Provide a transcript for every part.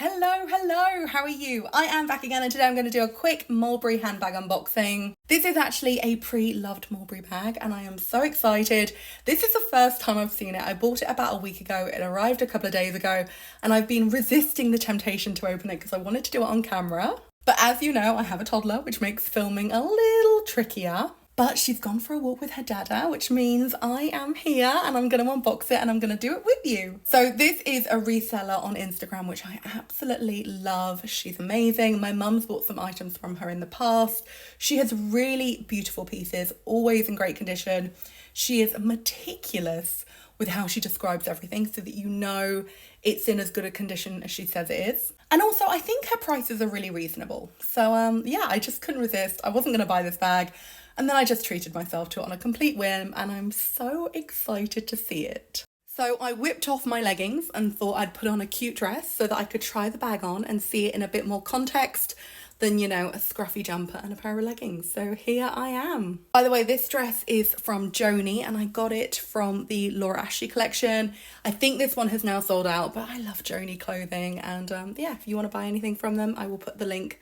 Hello, how are you? I am back again and today I'm going to do a quick Mulberry handbag unboxing. This is actually a pre-loved Mulberry bag and I am so excited. This is the first time I've seen it. I bought it about a week ago, it arrived a couple of days ago and I've been resisting the temptation to open it because I wanted to do it on camera. But as you know, I have a toddler, which makes filming a little trickier. But she's gone for a walk with her dada, which means I am here and I'm going to unbox it and I'm going to do it with you. So this is a reseller on Instagram, which I absolutely love. She's amazing. My mum's bought some items from her in the past. She has really beautiful pieces, always in great condition. She is meticulous with how she describes everything so that you know it's in as good a condition as she says it is. And also I think her prices are really reasonable. So yeah, I just couldn't resist. I wasn't going to buy this bag. And then I just treated myself to it on a complete whim and I'm so excited to see it. So I whipped off my leggings and thought I'd put on a cute dress so that I could try the bag on and see it in a bit more context than, you know, a scruffy jumper and a pair of leggings. So here I am. By the way, this dress is from Joni and I got it from the Laura Ashley collection. I think this one has now sold out, but I love Joni clothing and yeah, if you want to buy anything from them, I will put the link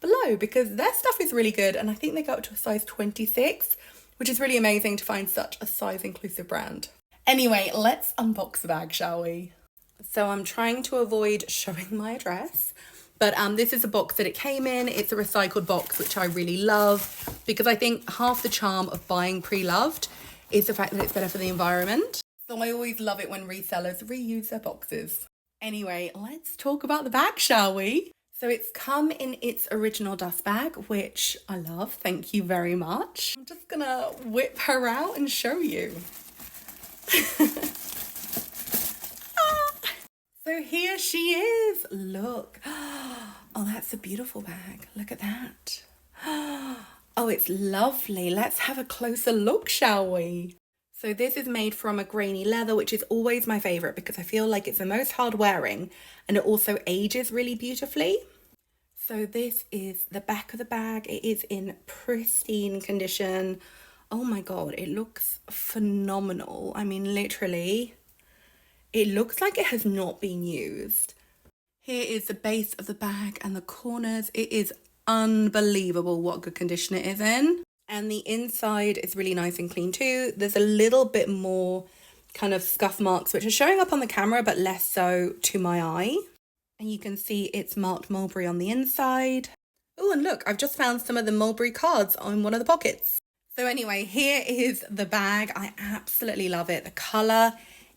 below because their stuff is really good and I think they go up to a size 26, which is really amazing to find such a size inclusive brand. Anyway, let's unbox the bag, shall we? So I'm trying to avoid showing my address, but this is a box that it came in. It's a recycled box, which I really love because I think half the charm of buying pre-loved is the fact that it's better for the environment. So I always love it when resellers reuse their boxes. Anyway, let's talk about the bag, shall we? So it's come in its original dust bag, which I love. Thank you very much. I'm just gonna whip her out and show you. So here she is. Look. Oh, that's a beautiful bag. Look at that. Oh, it's lovely. Let's have a closer look, shall we? So this is made from a grainy leather, which is always my favorite because I feel like it's the most hard wearing and it also ages really beautifully. So this is the back of the bag. It is in pristine condition. Oh my God, it looks phenomenal. I mean, literally, it looks like it has not been used. Here is the base of the bag and the corners. It is unbelievable what good condition it is in. And the inside is really nice and clean too. There's a little bit more kind of scuff marks, which are showing up on the camera, but less so to my eye. And you can see it's marked Mulberry on the inside. Oh, and look, I've just found some of the Mulberry cards on one of the pockets. So anyway, here is the bag. I absolutely love it. The colour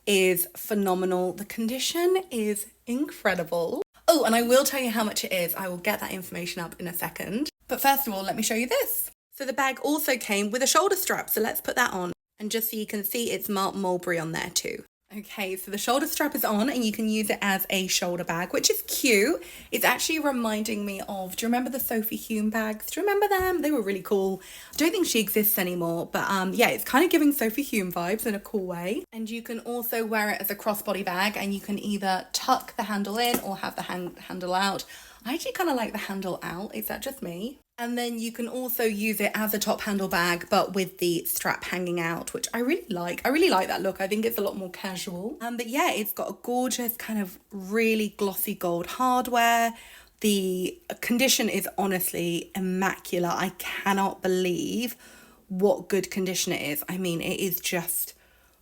is phenomenal. The condition is incredible. Oh, and I will tell you how much it is. I will get that information up in a second. But first of all, let me show you this. So the bag also came with a shoulder strap. So let's put that on. And just so you can see, it's marked Mulberry on there too. Okay, so the shoulder strap is on and you can use it as a shoulder bag, which is cute. It's actually reminding me of, do you remember the Sophie Hume bags? Do you remember them? They were really cool. I don't think she exists anymore, but yeah, it's kind of giving Sophie Hume vibes in a cool way. And you can also wear it as a crossbody bag and you can either tuck the handle in or have the handle out. I actually kind of like the handle out. Is that just me? And then you can also use it as a top handle bag, but with the strap hanging out, which I really like. I really like that look. I think it's a lot more casual. But yeah, it's got a gorgeous kind of really glossy gold hardware. The condition is honestly immaculate. I cannot believe what good condition it is. I mean, it is just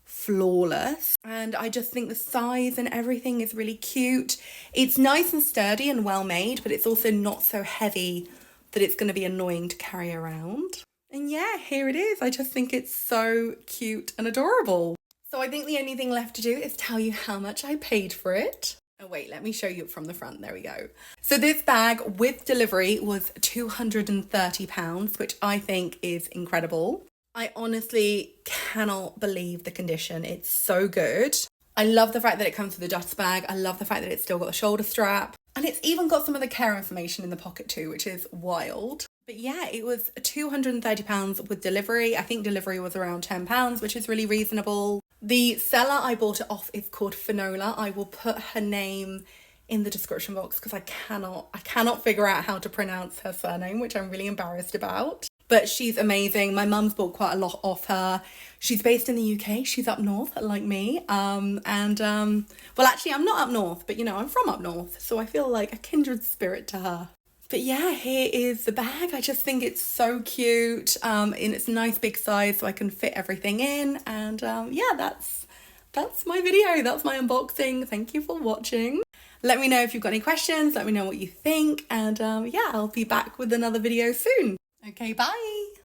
flawless. And I just think the size and everything is really cute. It's nice and sturdy and well made, but it's also not so heavy that it's going to be annoying to carry around. And yeah, here it is. I just think it's so cute and adorable. So I think the only thing left to do is tell you how much I paid for it. Oh wait, let me show you from the front. There we go. So this bag with delivery was £230, which I think is incredible. I honestly cannot believe the condition. It's so good. I love the fact that it comes with a dust bag. I love the fact that it's still got a shoulder strap. And it's even got some of the care information in the pocket too, which is wild. But yeah, it was £230 with delivery. I think delivery was around £10, which is really reasonable. The seller I bought it off is called Finola. I will put her name in the description box because I cannot figure out how to pronounce her surname, which I'm really embarrassed about. but she's amazing. My mum's bought quite a lot off her. She's based in the UK. She's up north, like me. Well, actually, I'm not up north, but you know, I'm from up north, so I feel like a kindred spirit to her. But yeah, here is the bag. I just think it's so cute. And it's a nice big size, so I can fit everything in. And yeah, that's my video. That's my unboxing. Thank you for watching. Let me know if you've got any questions. Let me know what you think. And yeah, I'll be back with another video soon. Okay, bye.